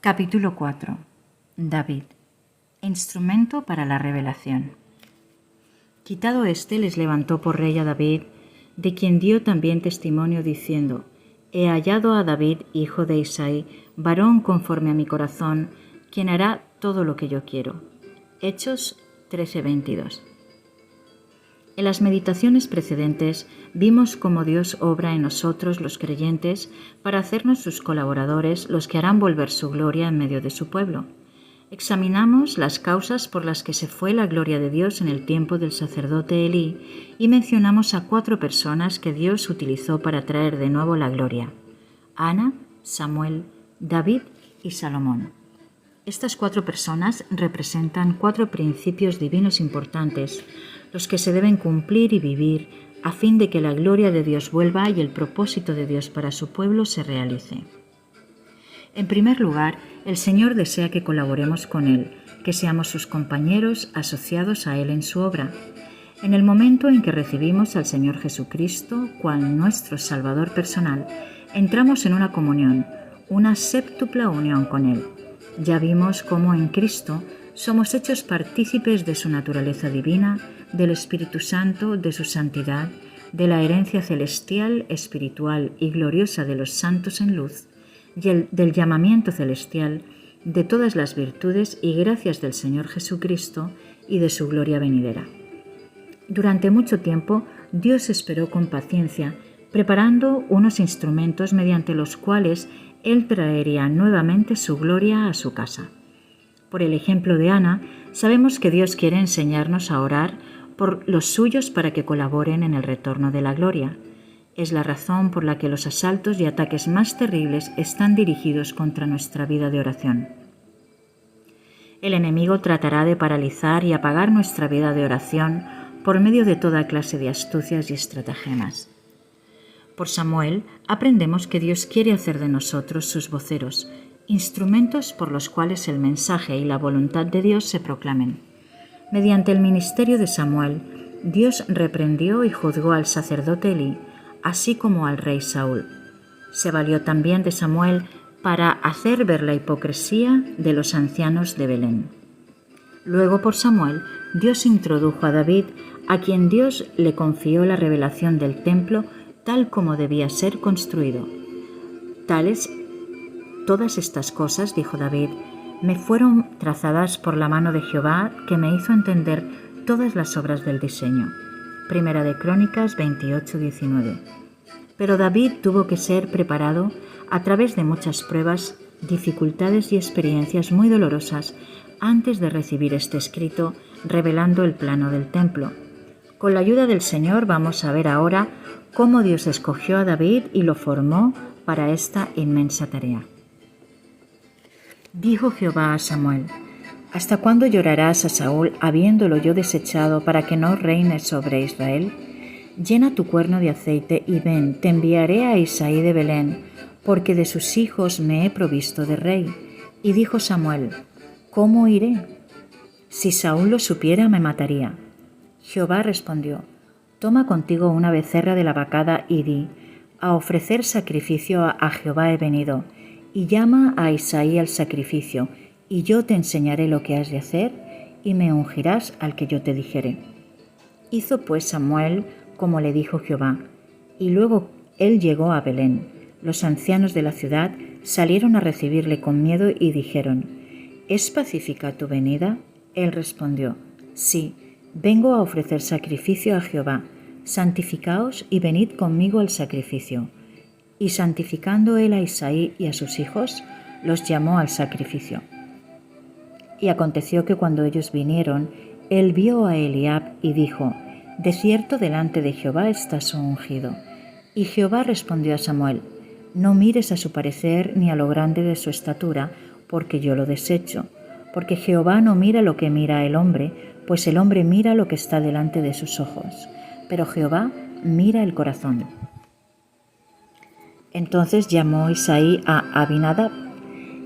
Capítulo 4. David, instrumento para la revelación. Quitado éste, les levantó por rey a David, de quien dio también testimonio diciendo: He hallado a David, hijo de Isaí, varón conforme a mi corazón, quien hará todo lo que yo quiero. Hechos 13:22. En las meditaciones precedentes vimos cómo Dios obra en nosotros los creyentes para hacernos sus colaboradores, los que harán volver su gloria en medio de su pueblo. Examinamos las causas por las que se fue la gloria de Dios en el tiempo del sacerdote Elí y mencionamos a 4 personas que Dios utilizó para traer de nuevo la gloria: Ana, Samuel, David y Salomón. Estas 4 personas representan 4 principios divinos importantes, los que se deben cumplir y vivir a fin de que la gloria de Dios vuelva y el propósito de Dios para su pueblo se realice. En primer lugar, el Señor desea que colaboremos con Él, que seamos sus compañeros asociados a Él en su obra. En el momento en que recibimos al Señor Jesucristo, cual nuestro Salvador personal, entramos en una comunión, una séptupla unión con Él. Ya vimos cómo en Cristo somos hechos partícipes de su naturaleza divina, del Espíritu Santo, de su santidad, de la herencia celestial, espiritual y gloriosa de los santos en luz, y del llamamiento celestial, de todas las virtudes y gracias del Señor Jesucristo y de su gloria venidera. Durante mucho tiempo, Dios esperó con paciencia, preparando unos instrumentos mediante los cuales Él traería nuevamente su gloria a su casa. Por el ejemplo de Ana, sabemos que Dios quiere enseñarnos a orar por los suyos para que colaboren en el retorno de la gloria. Es la razón por la que los asaltos y ataques más terribles están dirigidos contra nuestra vida de oración. El enemigo tratará de paralizar y apagar nuestra vida de oración por medio de toda clase de astucias y estratagemas. Por Samuel aprendemos que Dios quiere hacer de nosotros sus voceros, instrumentos por los cuales el mensaje y la voluntad de Dios se proclamen. Mediante el ministerio de Samuel, Dios reprendió y juzgó al sacerdote Elí, así como al rey Saúl. Se valió también de Samuel para hacer ver la hipocresía de los ancianos de Belén. Luego, por Samuel, Dios introdujo a David, a quien Dios le confió la revelación del templo tal como debía ser construido. Todas estas cosas, dijo David, me fueron trazadas por la mano de Jehová, que me hizo entender todas las obras del diseño. Primera de Crónicas 28:19. Pero David tuvo que ser preparado a través de muchas pruebas, dificultades y experiencias muy dolorosas antes de recibir este escrito revelando el plano del templo. Con la ayuda del Señor vamos a ver ahora cómo Dios escogió a David y lo formó para esta inmensa tarea. Dijo Jehová a Samuel: ¿Hasta cuándo llorarás a Saúl habiéndolo yo desechado para que no reine sobre Israel? Llena tu cuerno de aceite y ven, te enviaré a Isaí de Belén, porque de sus hijos me he provisto de rey. Y dijo Samuel: ¿Cómo iré? Si Saúl lo supiera, me mataría. Jehová respondió: Toma contigo una becerra de la vacada y di: A ofrecer sacrificio a Jehová he venido, y llama a Isaí al sacrificio, y yo te enseñaré lo que has de hacer, y me ungirás al que yo te dijere. Hizo pues Samuel como le dijo Jehová, y luego él llegó a Belén. Los ancianos de la ciudad salieron a recibirle con miedo y dijeron: ¿Es pacífica tu venida? Él respondió: Sí, vengo a ofrecer sacrificio a Jehová. Santificaos y venid conmigo al sacrificio. Y santificando él a Isaí y a sus hijos, los llamó al sacrificio. Y aconteció que cuando ellos vinieron, él vio a Eliab y dijo: De cierto delante de Jehová está su ungido. Y Jehová respondió a Samuel: No mires a su parecer ni a lo grande de su estatura, porque yo lo desecho. Porque Jehová no mira lo que mira el hombre, pues el hombre mira lo que está delante de sus ojos, pero Jehová mira el corazón. Entonces llamó Isaí a Abinadab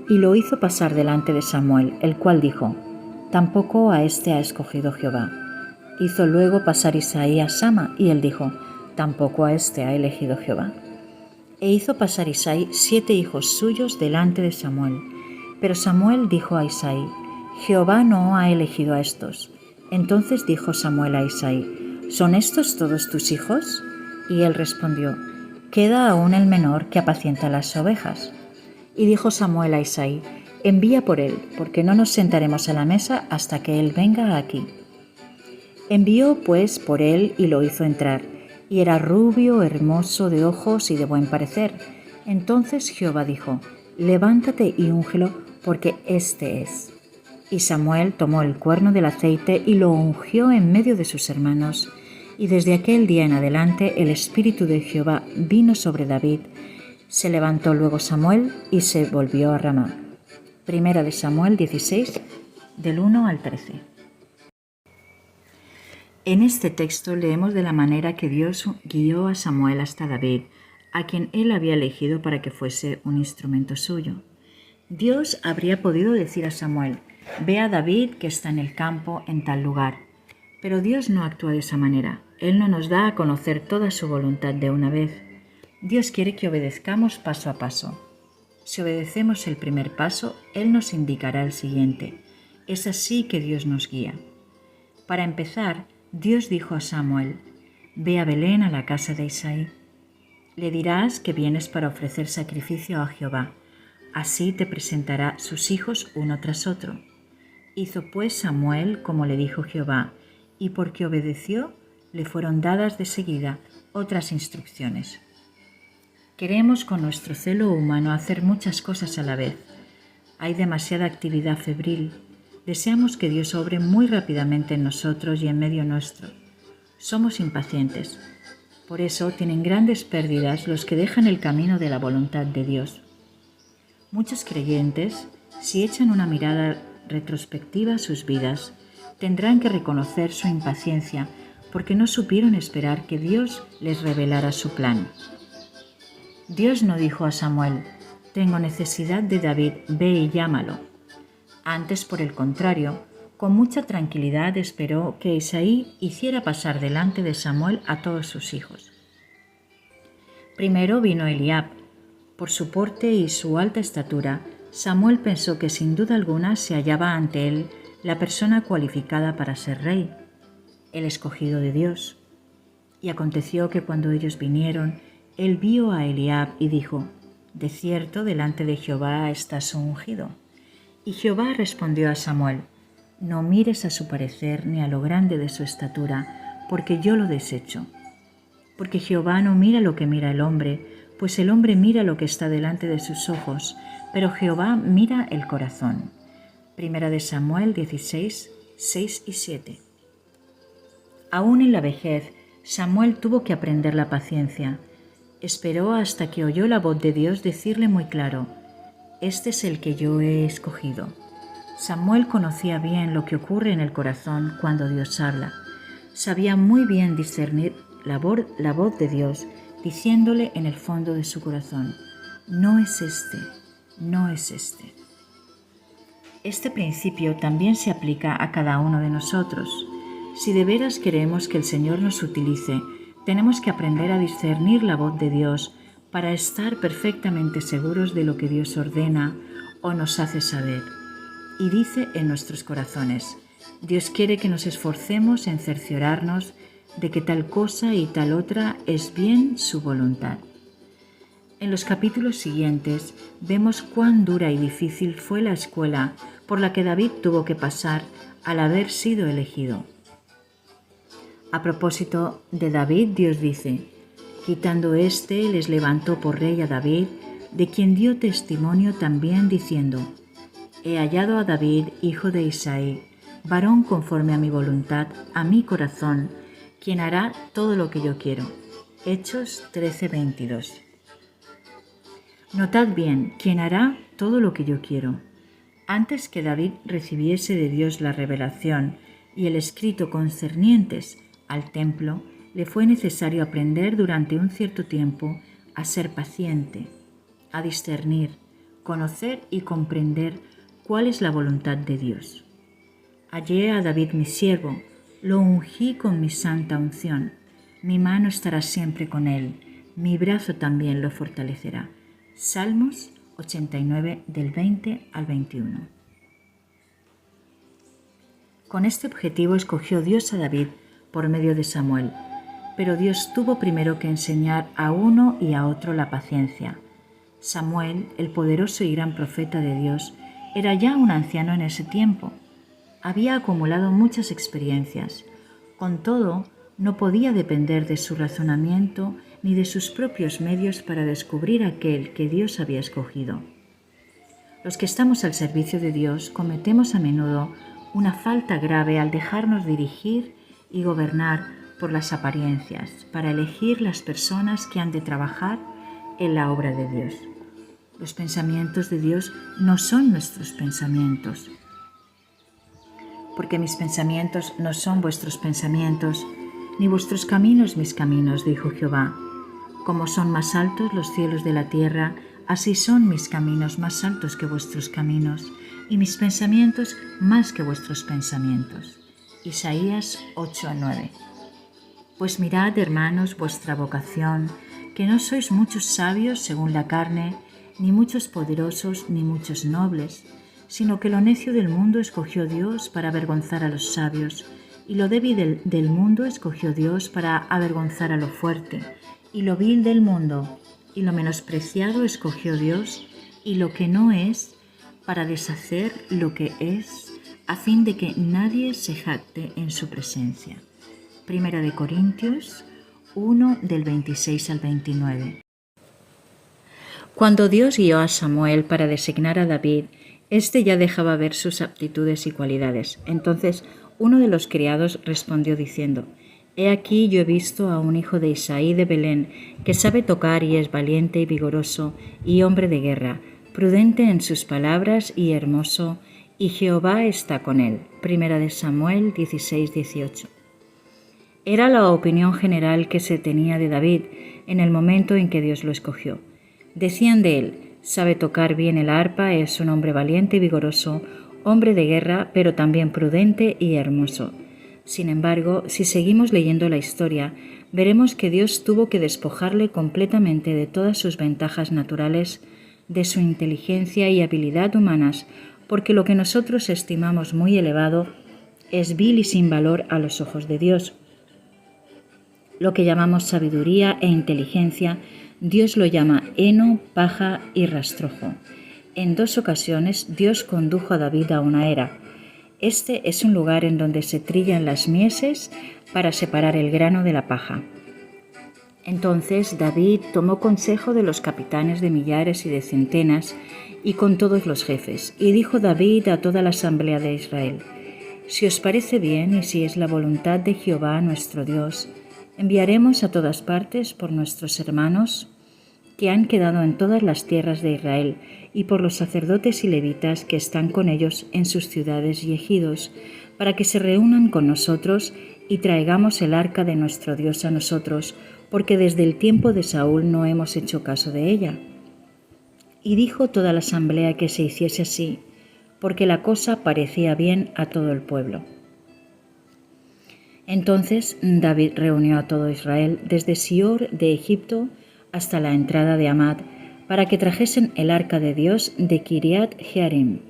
y lo hizo pasar delante de Samuel, el cual dijo: Tampoco a este ha escogido Jehová. Hizo luego pasar Isaí a Sama, y él dijo: Tampoco a este ha elegido Jehová. E hizo pasar Isaí 7 hijos suyos delante de Samuel, Pero Samuel dijo a Isaí: Jehová no ha elegido a estos. Entonces dijo Samuel a Isaí: ¿Son estos todos tus hijos? Y él respondió: Queda aún el menor que apacienta las ovejas. Y dijo Samuel a Isaí: Envía por él, porque no nos sentaremos a la mesa hasta que él venga aquí. Envió pues por él y lo hizo entrar, y era rubio, hermoso de ojos y de buen parecer. Entonces Jehová dijo: Levántate y úngelo, porque éste es. Y Samuel tomó el cuerno del aceite y lo ungió en medio de sus hermanos. Y desde aquel día en adelante el Espíritu de Jehová vino sobre David. Se levantó luego Samuel y se volvió a Ramá. Primera de Samuel 16, del 1 al 13. En este texto leemos de la manera que Dios guió a Samuel hasta David, a quien él había elegido para que fuese un instrumento suyo. Dios habría podido decir a Samuel: Ve a David que está en el campo en tal lugar. Pero Dios no actúa de esa manera. Él no nos da a conocer toda su voluntad de una vez. Dios quiere que obedezcamos paso a paso. Si obedecemos el primer paso, Él nos indicará el siguiente. Es así que Dios nos guía. Para empezar, Dios dijo a Samuel: Ve a Belén a la casa de Isaí. Le dirás que vienes para ofrecer sacrificio a Jehová. Así te presentará sus hijos uno tras otro. Hizo pues Samuel como le dijo Jehová, y porque obedeció, le fueron dadas de seguida otras instrucciones. Queremos con nuestro celo humano hacer muchas cosas a la vez. Hay demasiada actividad febril. Deseamos que Dios obre muy rápidamente en nosotros y en medio nuestro. Somos impacientes. Por eso tienen grandes pérdidas los que dejan el camino de la voluntad de Dios. Muchos creyentes, si echan una mirada retrospectiva a sus vidas, tendrán que reconocer su impaciencia porque no supieron esperar que Dios les revelara su plan. Dios no dijo a Samuel: Tengo necesidad de David, ve y llámalo. Antes, por el contrario, con mucha tranquilidad esperó que Isaí hiciera pasar delante de Samuel a todos sus hijos. Primero vino Eliab. Por su porte y su alta estatura, Samuel pensó que sin duda alguna se hallaba ante él la persona cualificada para ser rey, el escogido de Dios. Y aconteció que cuando ellos vinieron, él vio a Eliab y dijo: De cierto, delante de Jehová está su ungido. Y Jehová respondió a Samuel: No mires a su parecer ni a lo grande de su estatura, porque yo lo desecho. Porque Jehová no mira lo que mira el hombre, pues el hombre mira lo que está delante de sus ojos, pero Jehová mira el corazón. Primera de Samuel 16, 6 y 7. Aún en la vejez, Samuel tuvo que aprender la paciencia. Esperó hasta que oyó la voz de Dios decirle muy claro: Este es el que yo he escogido. Samuel conocía bien lo que ocurre en el corazón cuando Dios habla. Sabía muy bien discernir la voz de Dios diciéndole en el fondo de su corazón: No es este, no es este. Este principio también se aplica a cada uno de nosotros. Si de veras queremos que el Señor nos utilice, tenemos que aprender a discernir la voz de Dios para estar perfectamente seguros de lo que Dios ordena o nos hace saber. Y dice en nuestros corazones: Dios quiere que nos esforcemos en cerciorarnos de que tal cosa y tal otra es bien su voluntad. En los capítulos siguientes vemos cuán dura y difícil fue la escuela por la que David tuvo que pasar al haber sido elegido. A propósito de David, Dios dice: Quitando éste, les levantó por rey a David, de quien dio testimonio también diciendo: He hallado a David, hijo de Isaí, varón conforme a mi voluntad, a mi corazón, quien hará todo lo que yo quiero. Hechos 13:22. Notad bien: quien hará todo lo que yo quiero. Antes que David recibiese de Dios la revelación y el escrito concernientes al templo, le fue necesario aprender durante un cierto tiempo a ser paciente, a discernir, conocer y comprender cuál es la voluntad de Dios. Hallé a David mi siervo, lo ungí con mi santa unción. Mi mano estará siempre con él, mi brazo también lo fortalecerá. Salmos 89 del 20 al 21. Con este objetivo escogió Dios a David por medio de Samuel, pero Dios tuvo primero que enseñar a uno y a otro la paciencia. Samuel, el poderoso y gran profeta de Dios, era ya un anciano en ese tiempo. Había acumulado muchas experiencias. Con todo, no podía depender de su razonamiento ni de sus propios medios para descubrir aquel que Dios había escogido. Los que estamos al servicio de Dios cometemos a menudo una falta grave al dejarnos dirigir y gobernar por las apariencias para elegir las personas que han de trabajar en la obra de Dios. Los pensamientos de Dios no son nuestros pensamientos, porque mis pensamientos no son vuestros pensamientos, ni vuestros caminos mis caminos, dijo Jehová. Como son más altos los cielos de la tierra, así son mis caminos más altos que vuestros caminos, y mis pensamientos más que vuestros pensamientos. Isaías 8:9. Pues mirad, hermanos, vuestra vocación, que no sois muchos sabios según la carne, ni muchos poderosos, ni muchos nobles, sino que lo necio del mundo escogió Dios para avergonzar a los sabios, y lo débil del mundo escogió Dios para avergonzar a lo fuerte, y lo vil del mundo y lo menospreciado escogió Dios, y lo que no es, para deshacer lo que es, a fin de que nadie se jacte en su presencia. Primera de Corintios 1 del 26 al 29. Cuando Dios guió a Samuel para designar a David, éste ya dejaba ver sus aptitudes y cualidades. Entonces uno de los criados respondió diciendo: He aquí yo he visto a un hijo de Isaí de Belén, que sabe tocar y es valiente y vigoroso y hombre de guerra, prudente en sus palabras y hermoso, y Jehová está con él. Primera de Samuel 16:18. Era la opinión general que se tenía de David en el momento en que Dios lo escogió. Decían de él: sabe tocar bien el arpa, es un hombre valiente y vigoroso, hombre de guerra, pero también prudente y hermoso. Sin embargo, si seguimos leyendo la historia, veremos que Dios tuvo que despojarle completamente de todas sus ventajas naturales, de su inteligencia y habilidad humanas, porque lo que nosotros estimamos muy elevado es vil y sin valor a los ojos de Dios. Lo que llamamos sabiduría e inteligencia, Dios lo llama heno, paja y rastrojo. En 2 ocasiones Dios condujo a David a una era. Este es un lugar en donde se trillan las mieses para separar el grano de la paja. Entonces David tomó consejo de los capitanes de millares y de centenas y con todos los jefes, y dijo David a toda la asamblea de Israel: Si os parece bien y si es la voluntad de Jehová nuestro Dios, enviaremos a todas partes por nuestros hermanos que han quedado en todas las tierras de Israel, y por los sacerdotes y levitas que están con ellos en sus ciudades y ejidos, para que se reúnan con nosotros y traigamos el arca de nuestro Dios a nosotros, porque desde el tiempo de Saúl no hemos hecho caso de ella. Y dijo toda la asamblea que se hiciese así, porque la cosa parecía bien a todo el pueblo. Entonces David reunió a todo Israel desde Sior de Egipto hasta la entrada de Amad, para que trajesen el arca de Dios de Kiriat Jearim.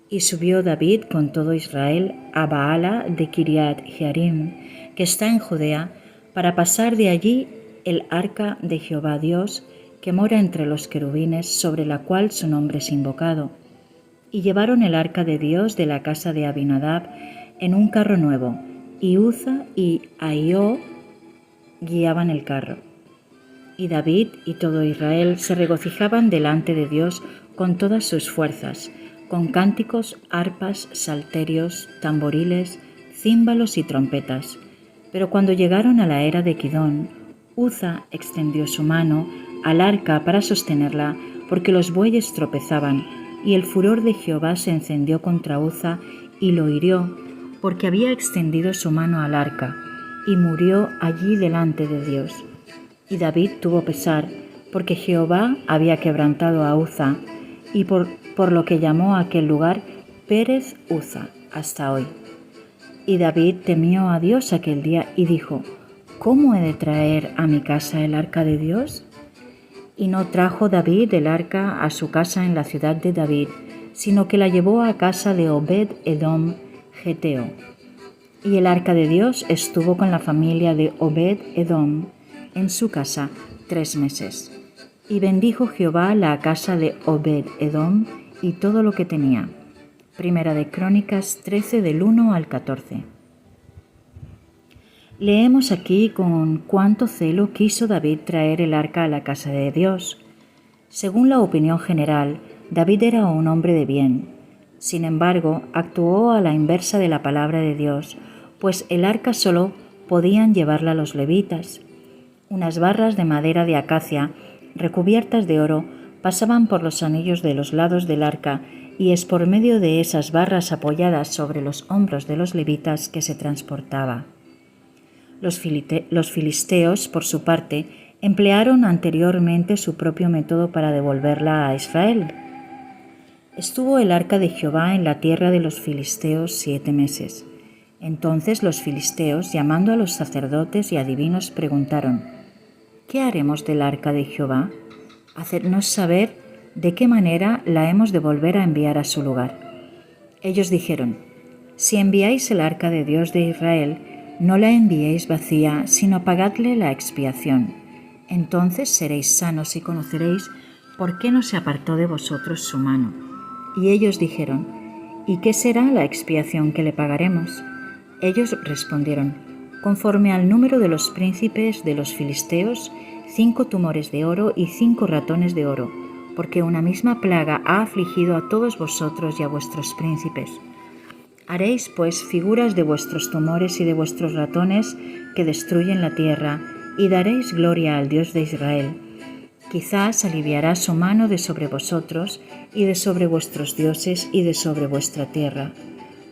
Y subió David con todo Israel a Baala de Kiriat Jearim, que está en Judea, para pasar de allí el arca de Jehová Dios, que mora entre los querubines, sobre la cual su nombre es invocado. Y llevaron el arca de Dios de la casa de Abinadab en un carro nuevo, y Uza y Ahio guiaban el carro. Y David y todo Israel se regocijaban delante de Dios con todas sus fuerzas, con cánticos, arpas, salterios, tamboriles, címbalos y trompetas. Pero cuando llegaron a la era de Kidón, Uza extendió su mano al arca para sostenerla, porque los bueyes tropezaban, y el furor de Jehová se encendió contra Uza y lo hirió, porque había extendido su mano al arca, y murió allí delante de Dios. Y David tuvo pesar, porque Jehová había quebrantado a Uza, y por lo que llamó a aquel lugar Pérez Uza, hasta hoy. Y David temió a Dios aquel día y dijo: ¿Cómo he de traer a mi casa el arca de Dios? Y no trajo David el arca a su casa en la ciudad de David, sino que la llevó a casa de Obed-Edom geteo. Y el arca de Dios estuvo con la familia de Obed-Edom en su casa 3 meses. Y bendijo Jehová la casa de Obed-Edom y todo lo que tenía. Primera de Crónicas 13 del 1 al 14. Leemos aquí con cuánto celo quiso David traer el arca a la casa de Dios. Según la opinión general, David era un hombre de bien. Sin embargo, actuó a la inversa de la palabra de Dios, pues el arca solo podían llevarla los levitas. Unas barras de madera de acacia, recubiertas de oro, pasaban por los anillos de los lados del arca, y es por medio de esas barras apoyadas sobre los hombros de los levitas que se transportaba. Los filisteos, por su parte, emplearon anteriormente su propio método para devolverla a Israel. Estuvo el arca de Jehová en la tierra de los filisteos 7 meses. Entonces los filisteos, llamando a los sacerdotes y adivinos, preguntaron: ¿qué haremos del arca de Jehová? Hacednos saber de qué manera la hemos de volver a enviar a su lugar. Ellos dijeron: si enviáis el arca de Dios de Israel, no la enviéis vacía, sino pagadle la expiación. Entonces seréis sanos y conoceréis por qué no se apartó de vosotros su mano. Y ellos dijeron: ¿y qué será la expiación que le pagaremos? Ellos respondieron: conforme al número de los príncipes de los filisteos, 5 tumores de oro y 5 ratones de oro, porque una misma plaga ha afligido a todos vosotros y a vuestros príncipes. Haréis pues figuras de vuestros tumores y de vuestros ratones que destruyen la tierra, y daréis gloria al Dios de Israel. Quizás aliviará su mano de sobre vosotros, y de sobre vuestros dioses, y de sobre vuestra tierra.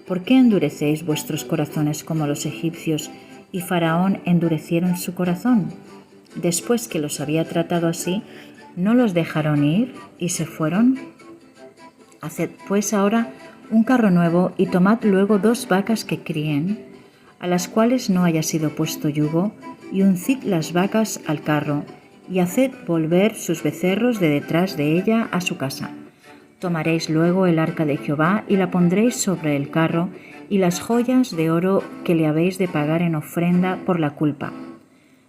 ¿Por qué endurecéis vuestros corazones como los egipcios, y Faraón endurecieron su corazón? Después que los había tratado así, ¿no los dejaron ir y se fueron? Haced pues ahora un carro nuevo y tomad luego 2 vacas que críen, a las cuales no haya sido puesto yugo, y uncid las vacas al carro, y haced volver sus becerros de detrás de ella a su casa. Tomaréis luego el arca de Jehová y la pondréis sobre el carro, y las joyas de oro que le habéis de pagar en ofrenda por la culpa.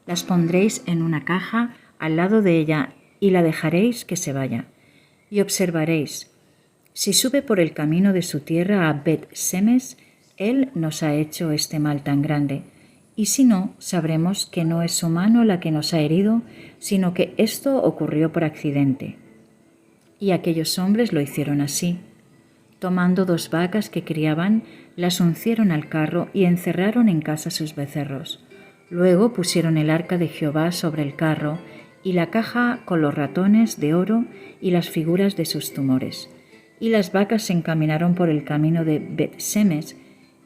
Las pondréis en una caja al lado de ella, y la dejaréis que se vaya. Y observaréis: si sube por el camino de su tierra a Bet-Semes, él nos ha hecho este mal tan grande. Y si no, sabremos que no es su mano la que nos ha herido, sino que esto ocurrió por accidente. Y aquellos hombres lo hicieron así. Tomando 2 vacas que criaban, las uncieron al carro y encerraron en casa sus becerros. Luego pusieron el arca de Jehová sobre el carro, y la caja con los ratones de oro y las figuras de sus tumores. Y las vacas se encaminaron por el camino de Bet-Semes,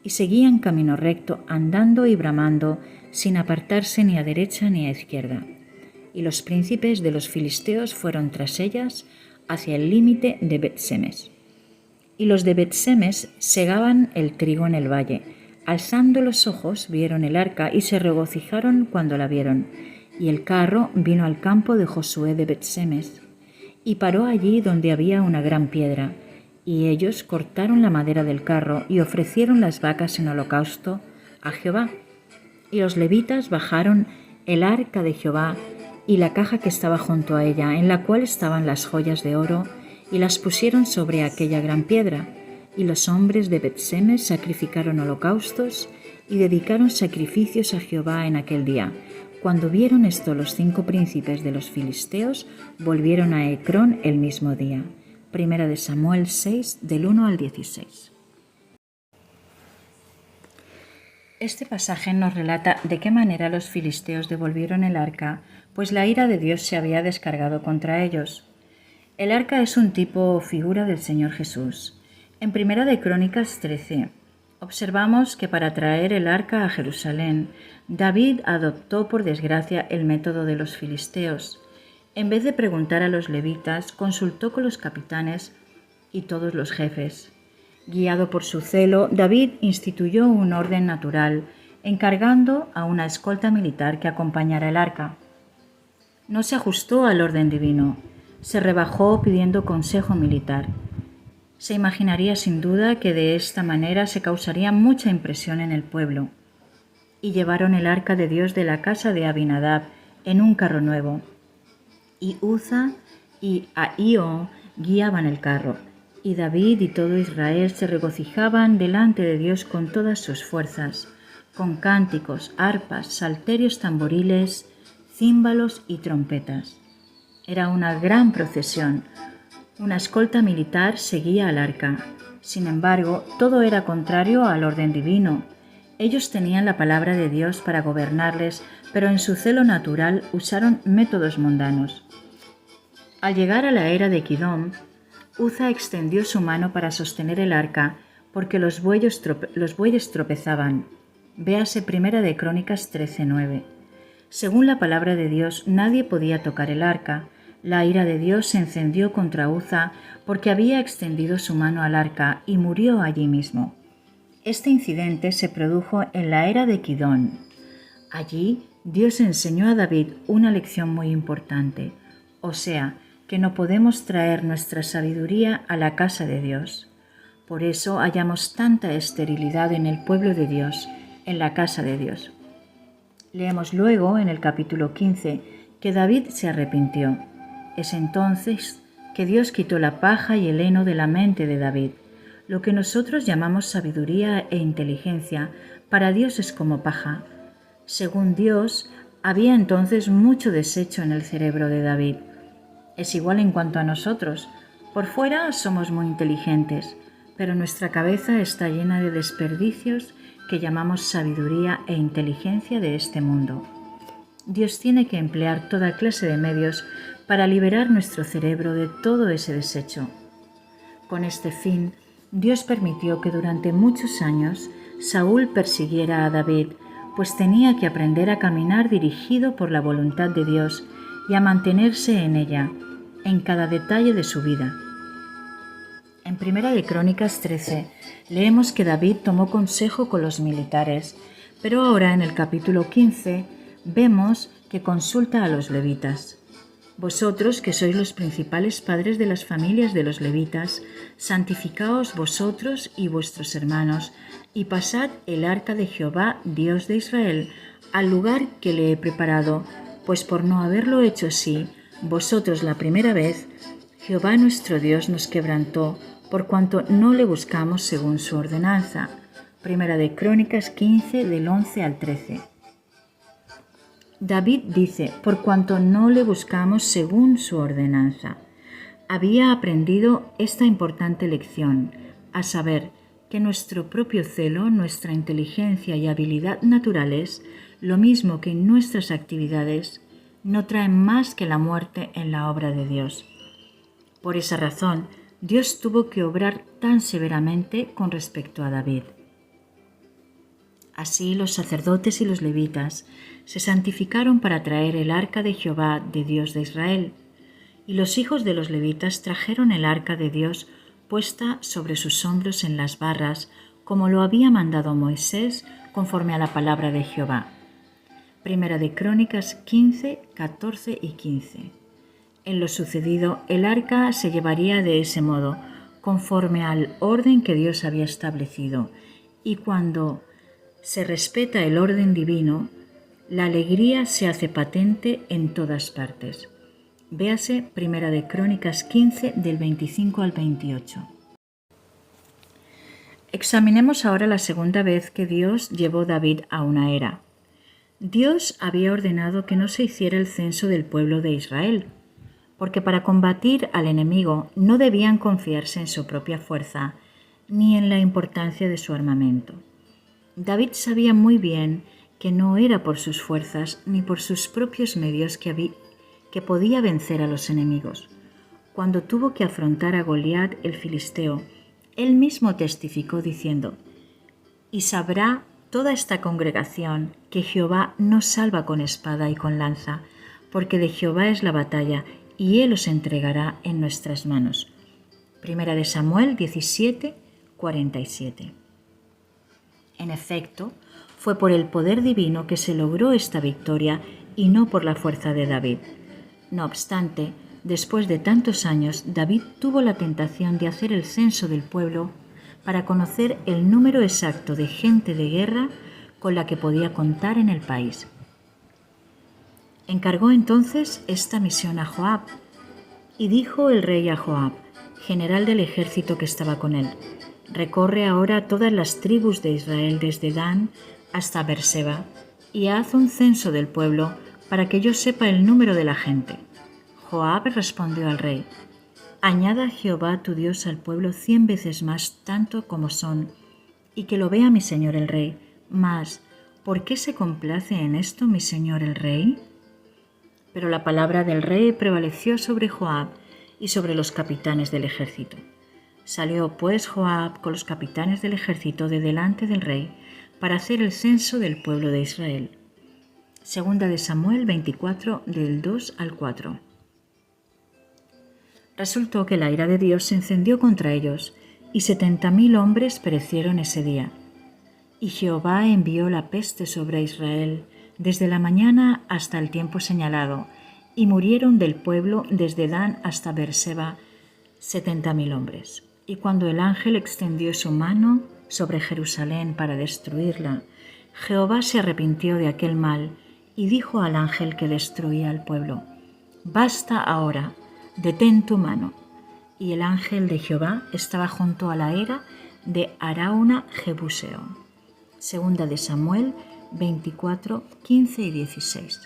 y seguían camino recto, andando y bramando, sin apartarse ni a derecha ni a izquierda. Y los príncipes de los filisteos fueron tras ellas, hacia el límite de Bet-Semes. Y los de Bet-Semes segaban el trigo en el valle. Alzando los ojos, vieron el arca y se regocijaron cuando la vieron. Y el carro vino al campo de Josué de Bet-Semes, y paró allí donde había una gran piedra. Y ellos cortaron la madera del carro y ofrecieron las vacas en holocausto a Jehová. Y los levitas bajaron el arca de Jehová y la caja que estaba junto a ella, en la cual estaban las joyas de oro, y las pusieron sobre aquella gran piedra. Y los hombres de Bet-Semes sacrificaron holocaustos y dedicaron sacrificios a Jehová en aquel día. Cuando vieron esto los 5 príncipes de los filisteos, volvieron a Ecrón el mismo día. Primera de Samuel 6, del 1 al 16. Este pasaje nos relata de qué manera los filisteos devolvieron el arca, pues la ira de Dios se había descargado contra ellos. El arca es un tipo o figura del Señor Jesús. En Primera de Crónicas 13, observamos que para traer el arca a Jerusalén, David adoptó por desgracia el método de los filisteos. En vez de preguntar a los levitas, consultó con los capitanes y todos los jefes. Guiado por su celo, David instituyó un orden natural, encargando a una escolta militar que acompañara el arca. No se ajustó al orden divino, se rebajó pidiendo consejo militar. Se imaginaría sin duda que de esta manera se causaría mucha impresión en el pueblo. Y llevaron el arca de Dios de la casa de Abinadab en un carro nuevo. Y Uza y Ahío guiaban el carro. Y David y todo Israel se regocijaban delante de Dios con todas sus fuerzas, con cánticos, arpas, salterios, tamboriles, címbalos y trompetas. Era una gran procesión. Una escolta militar seguía al arca. Sin embargo, todo era contrario al orden divino. Ellos tenían la palabra de Dios para gobernarles, pero en su celo natural usaron métodos mundanos. Al llegar a la era de Kidón, Uza extendió su mano para sostener el arca, porque los bueyes tropezaban. Véase Primera de Crónicas 13:9. Según la palabra de Dios, nadie podía tocar el arca. La ira de Dios se encendió contra Uza porque había extendido su mano al arca y murió allí mismo. Este incidente se produjo en la era de Kidón. Allí Dios enseñó a David una lección muy importante, o sea, que no podemos traer nuestra sabiduría a la casa de Dios. Por eso hallamos tanta esterilidad en el pueblo de Dios, en la casa de Dios. Leemos luego en el capítulo 15 que David se arrepintió. Es entonces que Dios quitó la paja y el heno de la mente de David. Lo que nosotros llamamos sabiduría e inteligencia, para Dios es como paja. Según Dios, había entonces mucho desecho en el cerebro de David. Es igual en cuanto a nosotros. Por fuera somos muy inteligentes, pero nuestra cabeza está llena de desperdicios que llamamos sabiduría e inteligencia de este mundo. Dios tiene que emplear toda clase de medios para liberar nuestro cerebro de todo ese desecho. Con este fin, Dios permitió que durante muchos años Saúl persiguiera a David, pues tenía que aprender a caminar dirigido por la voluntad de Dios y a mantenerse en ella, en cada detalle de su vida. En Primera de Crónicas 13 leemos que David tomó consejo con los militares, pero ahora en el capítulo 15 vemos que consulta a los levitas. Vosotros, que sois los principales padres de las familias de los levitas, santificaos vosotros y vuestros hermanos, y pasad el arca de Jehová, Dios de Israel, al lugar que le he preparado, pues por no haberlo hecho así, vosotros la primera vez, Jehová nuestro Dios nos quebrantó, por cuanto no le buscamos según su ordenanza. Primera de Crónicas 15, del 11 al 13. David dice, por cuanto no le buscamos según su ordenanza. Había aprendido esta importante lección, a saber, que nuestro propio celo, nuestra inteligencia y habilidad naturales, lo mismo que en nuestras actividades, no traen más que la muerte en la obra de Dios. Por esa razón, Dios tuvo que obrar tan severamente con respecto a David. Así los sacerdotes y los levitas se santificaron para traer el arca de Jehová, de Dios de Israel, y los hijos de los levitas trajeron el arca de Dios puesta sobre sus hombros en las barras, como lo había mandado Moisés conforme a la palabra de Jehová. Primera de Crónicas 15, 14 y 15. En lo sucedido, el arca se llevaría de ese modo, conforme al orden que Dios había establecido, y cuando se respeta el orden divino, la alegría se hace patente en todas partes. Véase Primera de Crónicas 15, del 25 al 28. Examinemos ahora la segunda vez que Dios llevó a David a una era. Dios había ordenado que no se hiciera el censo del pueblo de Israel, porque para combatir al enemigo no debían confiarse en su propia fuerza ni en la importancia de su armamento. David sabía muy bien que no era por sus fuerzas ni por sus propios medios que podía vencer a los enemigos. Cuando tuvo que afrontar a Goliat el filisteo, él mismo testificó diciendo: «Y sabrá toda esta congregación que Jehová no salva con espada y con lanza, porque de Jehová es la batalla, y él os entregará en nuestras manos». Primera de Samuel 17, 47. En efecto, fue por el poder divino que se logró esta victoria y no por la fuerza de David. No obstante, después de tantos años, David tuvo la tentación de hacer el censo del pueblo para conocer el número exacto de gente de guerra con la que podía contar en el país. Encargó entonces esta misión a Joab, y dijo el rey a Joab, general del ejército que estaba con él: recorre ahora todas las tribus de Israel desde Dan hasta Berseba, y haz un censo del pueblo para que yo sepa el número de la gente. Joab respondió al rey: añada Jehová tu Dios al pueblo 100 veces más tanto como son, y que lo vea mi señor el rey. Mas, ¿por qué se complace en esto mi señor el rey? Pero la palabra del rey prevaleció sobre Joab y sobre los capitanes del ejército. Salió pues Joab con los capitanes del ejército de delante del rey para hacer el censo del pueblo de Israel. Segunda de Samuel 24, del 2 al 4. Resultó que la ira de Dios se encendió contra ellos, y 70,000 hombres perecieron ese día. Y Jehová envió la peste sobre Israel desde la mañana hasta el tiempo señalado, y murieron del pueblo desde Dan hasta Berseba 70,000 hombres. Y cuando el ángel extendió su mano sobre Jerusalén para destruirla, Jehová se arrepintió de aquel mal y dijo al ángel que destruía al pueblo: basta ahora, detén tu mano. Y el ángel de Jehová estaba junto a la era de Arauna Jebuseo. Segunda de Samuel 24, 15 y 16.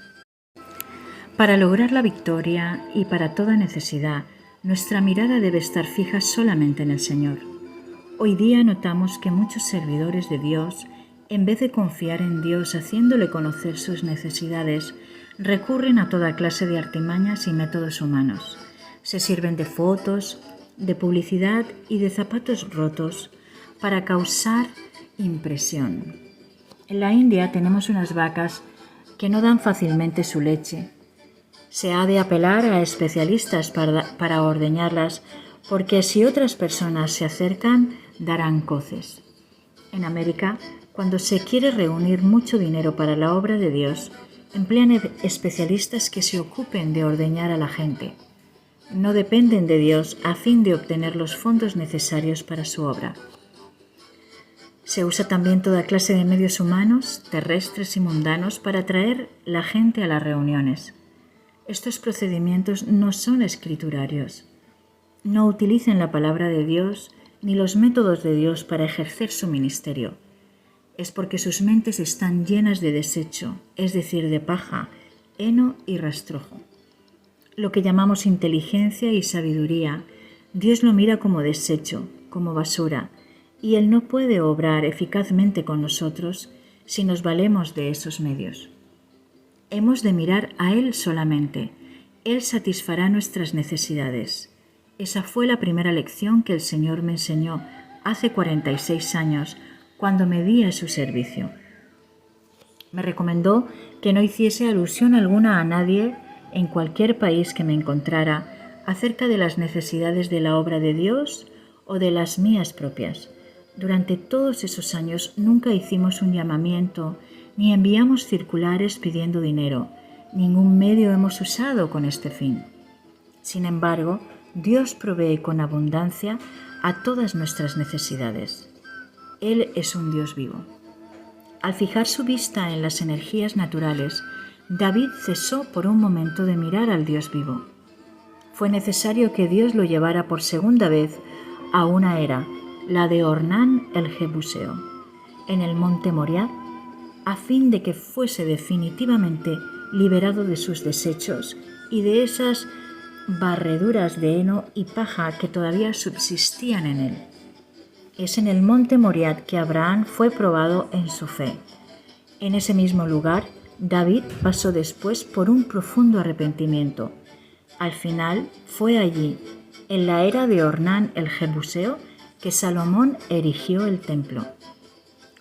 Para lograr la victoria y para toda necesidad, nuestra mirada debe estar fija solamente en el Señor. Hoy día notamos que muchos servidores de Dios, en vez de confiar en Dios haciéndole conocer sus necesidades, recurren a toda clase de artimañas y métodos humanos. Se sirven de fotos, de publicidad y de zapatos rotos para causar impresión. En la India tenemos unas vacas que no dan fácilmente su leche. Se ha de apelar a especialistas para ordeñarlas, porque si otras personas se acercan, darán coces. En América, cuando se quiere reunir mucho dinero para la obra de Dios, emplean especialistas que se ocupen de ordeñar a la gente. No dependen de Dios a fin de obtener los fondos necesarios para su obra. Se usa también toda clase de medios humanos, terrestres y mundanos para atraer la gente a las reuniones. Estos procedimientos no son escriturarios. No utilicen la palabra de Dios ni los métodos de Dios para ejercer su ministerio. Es porque sus mentes están llenas de desecho, es decir, de paja, heno y rastrojo. Lo que llamamos inteligencia y sabiduría, Dios lo mira como desecho, como basura, y Él no puede obrar eficazmente con nosotros si nos valemos de esos medios. Hemos de mirar a Él solamente. Él satisfará nuestras necesidades. Esa fue la primera lección que el Señor me enseñó hace 46 años, cuando me di a su servicio. Me recomendó que no hiciese alusión alguna a nadie en cualquier país que me encontrara acerca de las necesidades de la obra de Dios o de las mías propias. Durante todos esos años nunca hicimos un llamamiento ni enviamos circulares pidiendo dinero. Ningún medio hemos usado con este fin. Sin embargo, Dios provee con abundancia a todas nuestras necesidades. Él es un Dios vivo. Al fijar su vista en las energías naturales, David cesó por un momento de mirar al Dios vivo. Fue necesario que Dios lo llevara por segunda vez a una era, la de Ornán el Jebuseo, en el monte Moriah, a fin de que fuese definitivamente liberado de sus desechos y de esas barreduras de heno y paja que todavía subsistían en él. Es en el monte Moriah que Abraham fue probado en su fe. En ese mismo lugar, David pasó después por un profundo arrepentimiento. Al final, fue allí, en la era de Ornán el Jebuseo, que Salomón erigió el templo.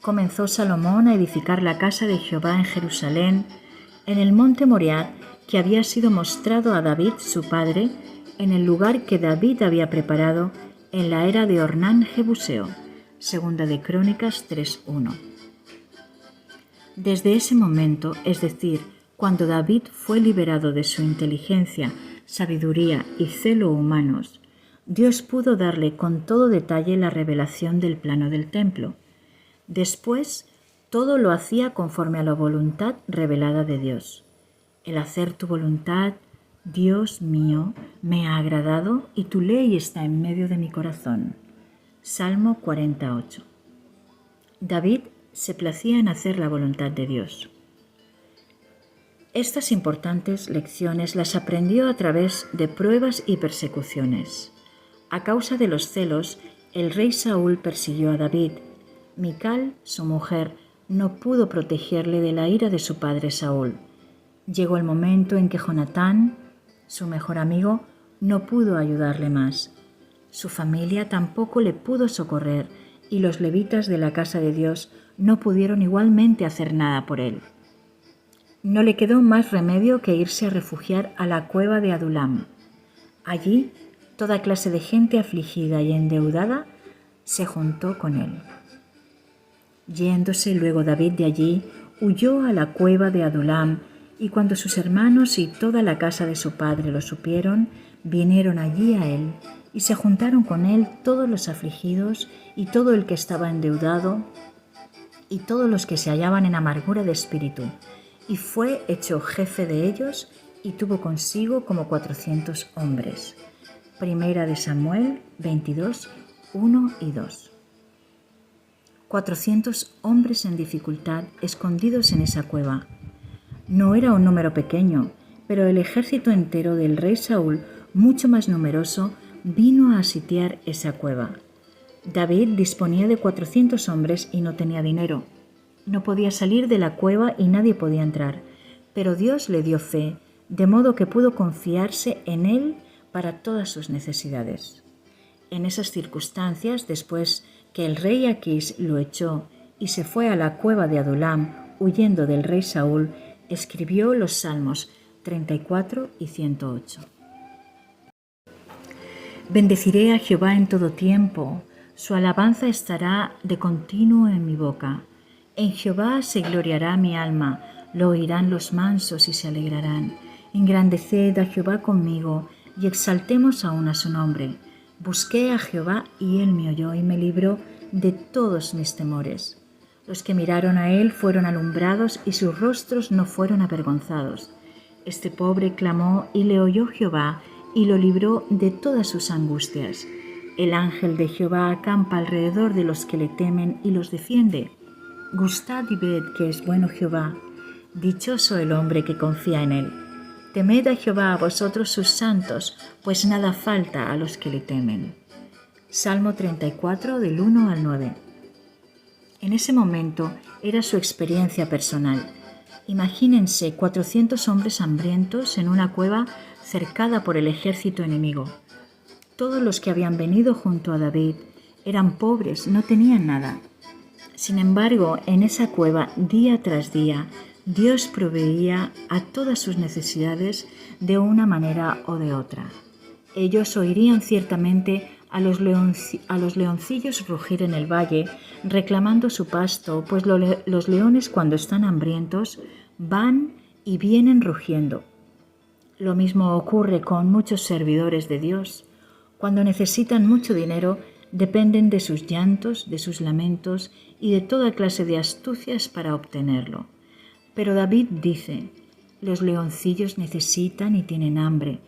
Comenzó Salomón a edificar la casa de Jehová en Jerusalén, en el monte Moriah, que había sido mostrado a David su padre, en el lugar que David había preparado en la era de Ornán Jebuseo. Segunda de Crónicas 3:1. Desde ese momento, es decir, Cuando David fue liberado de su inteligencia, sabiduría y celo humanos, Dios pudo darle con todo detalle la revelación del plano del templo. Después, todo lo hacía conforme a la voluntad revelada de Dios. El hacer tu voluntad, Dios mío, me ha agradado y tu ley está en medio de mi corazón. Salmo 48. David se placía en hacer la voluntad de Dios. Estas importantes lecciones las aprendió a través de pruebas y persecuciones. A causa de los celos, el rey Saúl persiguió a David. Mical, su mujer, no pudo protegerle de la ira de su padre Saúl. Llegó el momento en que Jonatán, su mejor amigo, no pudo ayudarle más. Su familia tampoco le pudo socorrer y los levitas de la casa de Dios no pudieron igualmente hacer nada por él. No le quedó más remedio que irse a refugiar a la cueva de Adulam. Allí, toda clase de gente afligida y endeudada se juntó con él. Yéndose luego David de allí, huyó a la cueva de Adulam, y cuando sus hermanos y toda la casa de su padre lo supieron, vinieron allí a él, y se juntaron con él todos los afligidos y todo el que estaba endeudado, y todos los que se hallaban en amargura de espíritu, y fue hecho jefe de ellos, y tuvo consigo como 400 hombres. Primera de Samuel 22, 1 y 2. 400 hombres en dificultad escondidos en esa cueva. No era un número pequeño, pero el ejército entero del rey Saúl, mucho más numeroso, vino a sitiar esa cueva. David disponía de 400 hombres y no tenía dinero. No podía salir de la cueva y nadie podía entrar, pero Dios le dio fe, de modo que pudo confiarse en él para todas sus necesidades. En esas circunstancias, después que el rey Aquís lo echó y se fue a la cueva de Adulam, huyendo del rey Saúl, escribió los Salmos 34 y 108. Bendeciré a Jehová en todo tiempo, su alabanza estará de continuo en mi boca. En Jehová se gloriará mi alma, lo oirán los mansos y se alegrarán. Engrandeced a Jehová conmigo y exaltemos aún a su nombre. Busqué a Jehová y él me oyó y me libró de todos mis temores. Los que miraron a él fueron alumbrados y sus rostros no fueron avergonzados. Este pobre clamó y le oyó Jehová y lo libró de todas sus angustias. El ángel de Jehová acampa alrededor de los que le temen y los defiende. Gustad y ved que es bueno Jehová. Dichoso el hombre que confía en él. Temed a Jehová a vosotros sus santos, pues nada falta a los que le temen. Salmo 34 del 1 al 9. En ese momento era su experiencia personal. Imagínense 400 hombres hambrientos en una cueva cercada por el ejército enemigo. Todos los que habían venido junto a David eran pobres, no tenían nada. Sin embargo, en esa cueva, día tras día, Dios proveía a todas sus necesidades de una manera o de otra. Ellos oirían ciertamente a los leoncillos rugir en el valle, reclamando su pasto, pues los leones cuando están hambrientos van y vienen rugiendo. Lo mismo ocurre con muchos servidores de Dios. Cuando necesitan mucho dinero, dependen de sus llantos, de sus lamentos y de toda clase de astucias para obtenerlo. Pero David dice, los leoncillos necesitan y tienen hambre,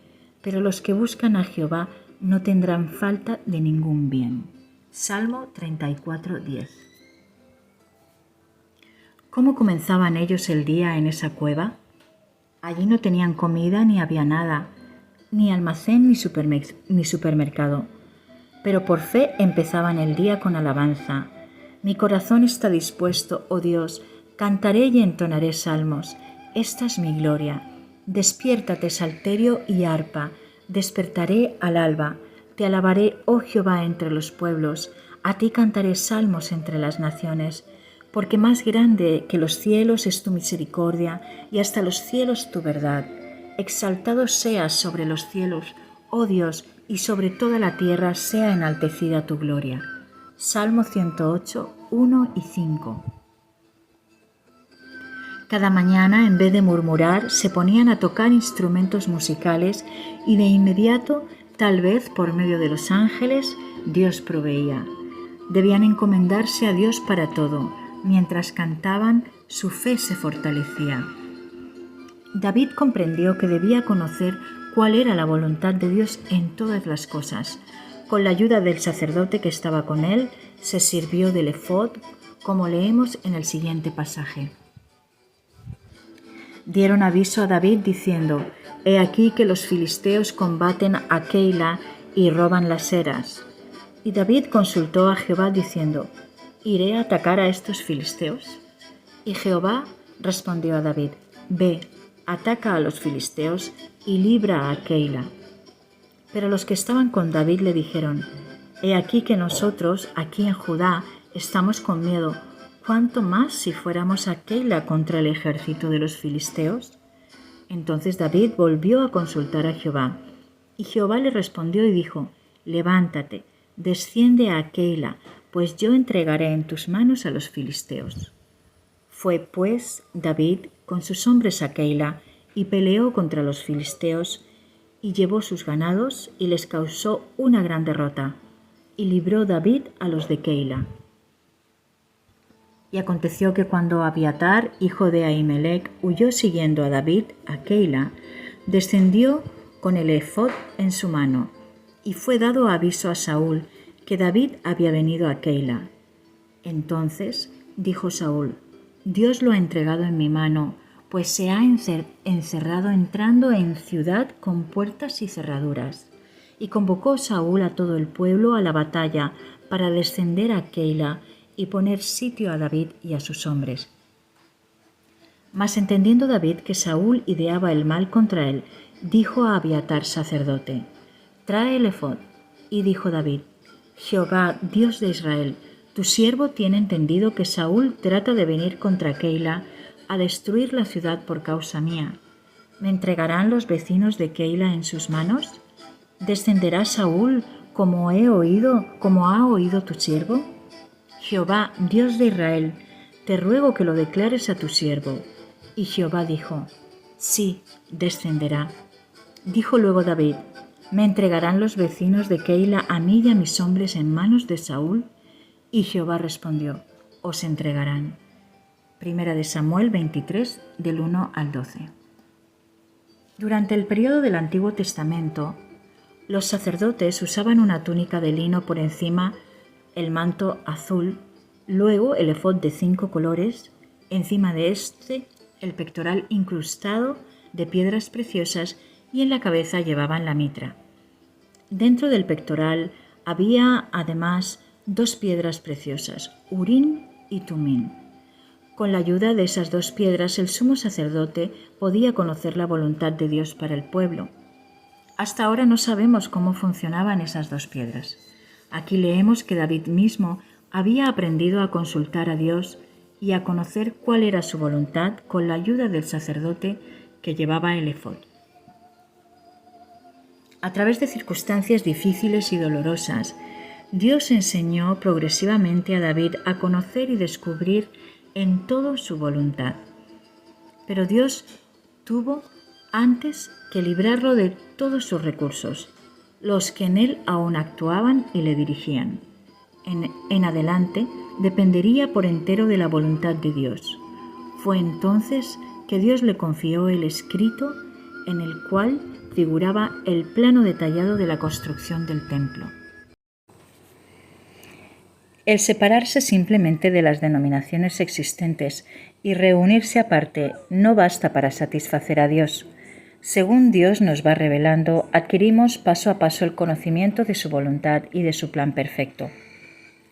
pero los que buscan a Jehová no tendrán falta de ningún bien. Salmo 34:10. ¿Cómo comenzaban ellos el día en esa cueva? Allí no tenían comida ni había nada, ni almacén ni supermercado. Pero por fe empezaban el día con alabanza. Mi corazón está dispuesto, oh Dios, cantaré y entonaré salmos. Esta es mi gloria. Despiértate, salterio y arpa. Despertaré al alba. Te alabaré, oh Jehová, entre los pueblos. A ti cantaré salmos entre las naciones. Porque más grande que los cielos es tu misericordia, y hasta los cielos tu verdad. Exaltado seas sobre los cielos, oh Dios, y sobre toda la tierra sea enaltecida tu gloria. Salmo 108, 1 y 5. Cada mañana, en vez de murmurar, se ponían a tocar instrumentos musicales y de inmediato, tal vez por medio de los ángeles, Dios proveía. Debían encomendarse a Dios para todo. Mientras cantaban, su fe se fortalecía. David comprendió que debía conocer cuál era la voluntad de Dios en todas las cosas. Con la ayuda del sacerdote que estaba con él, se sirvió del efod, como leemos en el siguiente pasaje. Dieron aviso a David diciendo: «He aquí que los filisteos combaten a Keila y roban las eras». Y David consultó a Jehová diciendo: ¿iré a atacar a estos filisteos? Y Jehová respondió a David: «Ve, ataca a los filisteos y libra a Keila». Pero los que estaban con David le dijeron: «He aquí que nosotros, aquí en Judá, estamos con miedo. ¿Cuánto más si fuéramos a Keila contra el ejército de los filisteos?» Entonces David volvió a consultar a Jehová. Y Jehová le respondió y dijo: «Levántate, desciende a Keila, pues yo entregaré en tus manos a los filisteos». Fue pues David con sus hombres a Keila y peleó contra los filisteos y llevó sus ganados y les causó una gran derrota, y libró David a los de Keila. Y aconteció que cuando Abiatar, hijo de Ahimelech, huyó siguiendo a David a Keila, descendió con el efod en su mano, y fue dado aviso a Saúl que David había venido a Keila. Entonces dijo Saúl: «Dios lo ha entregado en mi mano, pues se ha encerrado entrando en ciudad con puertas y cerraduras». Y convocó Saúl a todo el pueblo a la batalla para descender a Keila y poner sitio a David y a sus hombres. Mas entendiendo David que Saúl ideaba el mal contra él, dijo a Abiatar sacerdote: «Trae el efod». Y dijo David: «Jehová, Dios de Israel, tu siervo tiene entendido que Saúl trata de venir contra Keila a destruir la ciudad por causa mía. ¿Me entregarán los vecinos de Keila en sus manos? ¿Descenderá Saúl como ha oído tu siervo? Jehová, Dios de Israel, te ruego que lo declares a tu siervo». Y Jehová dijo: «Sí, descenderá». Dijo luego David: «¿Me entregarán los vecinos de Keila a mí y a mis hombres en manos de Saúl?» Y Jehová respondió: «Os entregarán». Primera de Samuel 23, del 1 al 12. Durante el periodo del Antiguo Testamento, los sacerdotes usaban una túnica de lino por encima, el manto azul, luego el efod de 5 colores, encima de este el pectoral incrustado de piedras preciosas y en la cabeza llevaban la mitra. Dentro del pectoral había además 2 piedras preciosas, Urín y Tumín. Con la ayuda de esas 2 piedras el sumo sacerdote podía conocer la voluntad de Dios para el pueblo. Hasta ahora no sabemos cómo funcionaban esas 2 piedras. Aquí leemos que David mismo había aprendido a consultar a Dios y a conocer cuál era su voluntad con la ayuda del sacerdote que llevaba el efod. A través de circunstancias difíciles y dolorosas, Dios enseñó progresivamente a David a conocer y descubrir en todo su voluntad. Pero Dios tuvo antes que librarlo de todos sus recursos, los que en él aún actuaban y le dirigían. En adelante dependería por entero de la voluntad de Dios. Fue entonces que Dios le confió el escrito en el cual figuraba el plano detallado de la construcción del templo. El separarse simplemente de las denominaciones existentes y reunirse aparte no basta para satisfacer a Dios. Según Dios nos va revelando, adquirimos paso a paso el conocimiento de su voluntad y de su plan perfecto.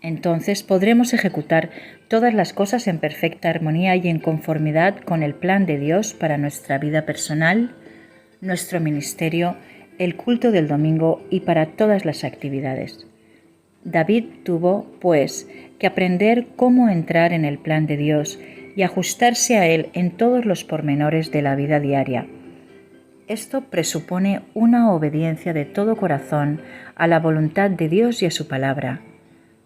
Entonces podremos ejecutar todas las cosas en perfecta armonía y en conformidad con el plan de Dios para nuestra vida personal, nuestro ministerio, el culto del domingo y para todas las actividades. David tuvo, pues, que aprender cómo entrar en el plan de Dios y ajustarse a él en todos los pormenores de la vida diaria. Esto presupone una obediencia de todo corazón a la voluntad de Dios y a su palabra.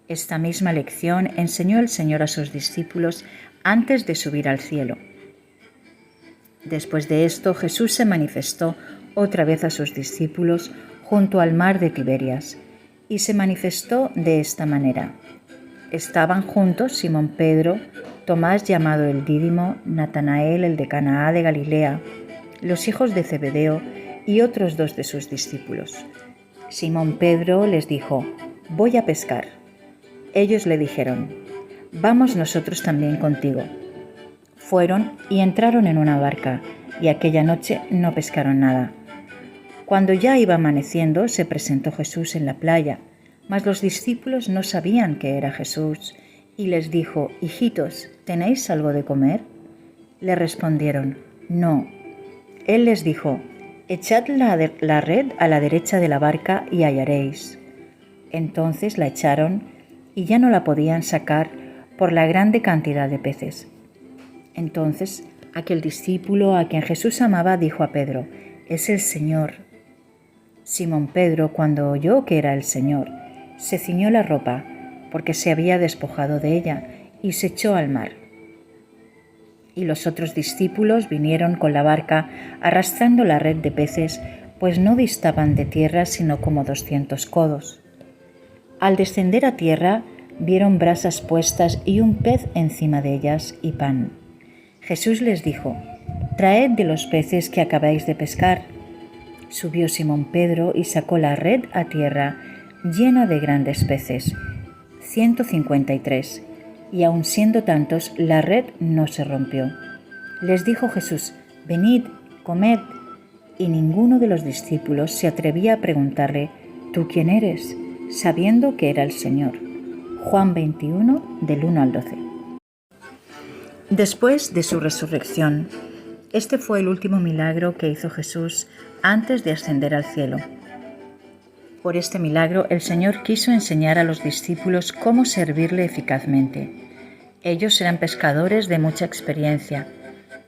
Esta misma lección enseñó el Señor a sus discípulos antes de subir al cielo. Después de esto, Jesús se manifestó otra vez a sus discípulos junto al mar de Tiberias, y se manifestó de esta manera. Estaban juntos Simón Pedro, Tomás llamado el Dídimo, Natanael el de Canaá de Galilea, los hijos de Zebedeo y otros 2 de sus discípulos. Simón Pedro les dijo: «Voy a pescar». Ellos le dijeron: «Vamos nosotros también contigo». Fueron y entraron en una barca, y aquella noche no pescaron nada. Cuando ya iba amaneciendo, se presentó Jesús en la playa, mas los discípulos no sabían que era Jesús, y les dijo: «Hijitos, ¿tenéis algo de comer?». Le respondieron: «No». Él les dijo: «Echad la red a la derecha de la barca y hallaréis». Entonces la echaron y ya no la podían sacar por la grande cantidad de peces. Entonces aquel discípulo a quien Jesús amaba dijo a Pedro: «Es el Señor». Simón Pedro, cuando oyó que era el Señor, se ciñó la ropa, porque se había despojado de ella, y se echó al mar. Y los otros discípulos vinieron con la barca arrastrando la red de peces, pues no distaban de tierra sino como 200 codos. Al descender a tierra, vieron brasas puestas y un pez encima de ellas y pan. Jesús les dijo: «Traed de los peces que acabáis de pescar». Subió Simón Pedro y sacó la red a tierra llena de grandes peces, 153, y aun siendo tantos, la red no se rompió. Les dijo Jesús: «Venid, comed». Y ninguno de los discípulos se atrevía a preguntarle: «¿Tú quién eres?», sabiendo que era el Señor. Juan 21, del 1 al 12. Después de su resurrección, este fue el último milagro que hizo Jesús antes de ascender al cielo. Por este milagro, el Señor quiso enseñar a los discípulos cómo servirle eficazmente. Ellos eran pescadores de mucha experiencia.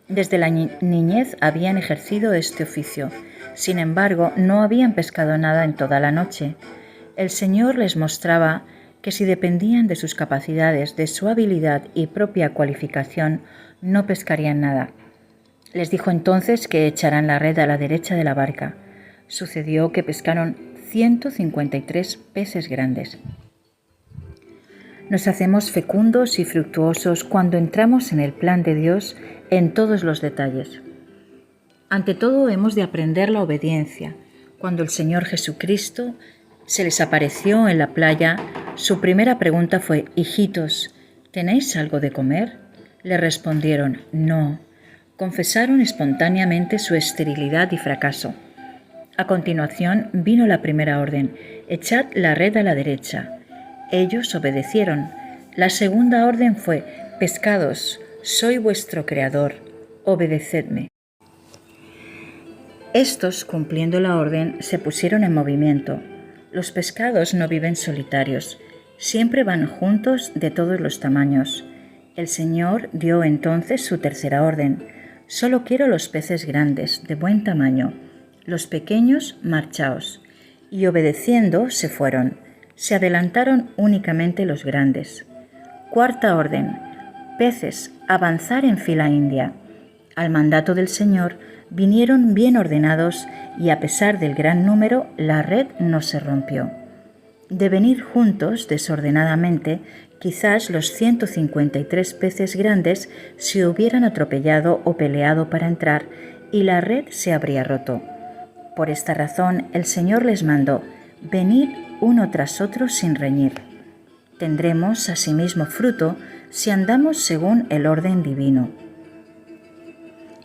Desde la niñez habían ejercido este oficio. Sin embargo, no habían pescado nada en toda la noche. El Señor les mostraba que si dependían de sus capacidades, de su habilidad y propia cualificación, no pescarían nada. Les dijo entonces que echaran la red a la derecha de la barca. Sucedió que pescaron 153 peces grandes. Nos hacemos fecundos y fructuosos cuando entramos en el plan de Dios en todos los detalles. Ante todo, hemos de aprender la obediencia. Cuando el Señor Jesucristo se les apareció en la playa, su primera pregunta fue: «Hijitos, ¿tenéis algo de comer?». Le respondieron: «No». Confesaron espontáneamente su esterilidad y fracaso. A continuación vino la primera orden: «Echad la red a la derecha». Ellos obedecieron. La segunda orden fue: «Pescados, soy vuestro creador, obedecedme». Estos, cumpliendo la orden, se pusieron en movimiento. Los pescados no viven solitarios, siempre van juntos de todos los tamaños. El Señor dio entonces su tercera orden: «Solo quiero los peces grandes, de buen tamaño. Los pequeños, marchaos». Y obedeciendo, se fueron. Se adelantaron únicamente los grandes. Cuarta orden: «Peces, avanzar en fila india». Al mandato del Señor, vinieron bien ordenados y a pesar del gran número, la red no se rompió. De venir juntos desordenadamente, quizás los 153 peces grandes se hubieran atropellado o peleado para entrar y la red se habría roto. Por esta razón, el Señor les mandó: «Venid uno tras otro sin reñir». Tendremos asimismo fruto si andamos según el orden divino.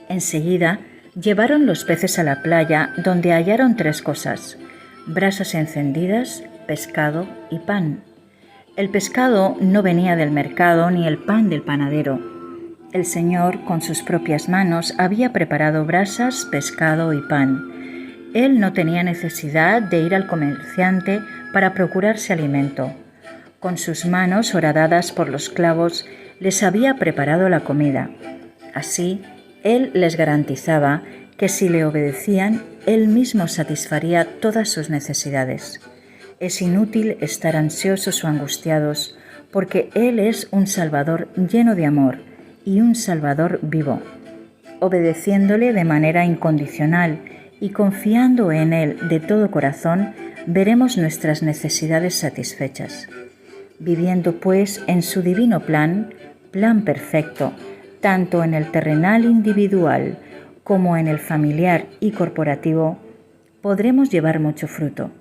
Enseguida llevaron los peces a la playa, donde hallaron 3 cosas: brasas encendidas, pescado y pan. El pescado no venía del mercado ni el pan del panadero. El Señor, con sus propias manos, había preparado brasas, pescado y pan. Él no tenía necesidad de ir al comerciante para procurarse alimento. Con sus manos horadadas por los clavos, les había preparado la comida. Así, Él les garantizaba que si le obedecían, Él mismo satisfaría todas sus necesidades. Es inútil estar ansiosos o angustiados, porque Él es un Salvador lleno de amor y un Salvador vivo. obedeciéndole de manera incondicional y confiando en Él de todo corazón, veremos nuestras necesidades satisfechas. Viviendo pues en su divino plan perfecto, tanto en el terrenal individual como en el familiar y corporativo, podremos llevar mucho fruto.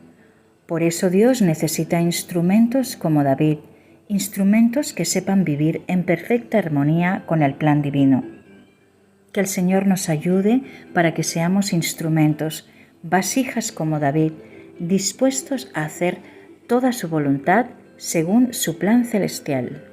Por eso Dios necesita instrumentos como David, instrumentos que sepan vivir en perfecta armonía con el plan divino. Que el Señor nos ayude para que seamos instrumentos, vasijas como David, dispuestos a hacer toda su voluntad según su plan celestial.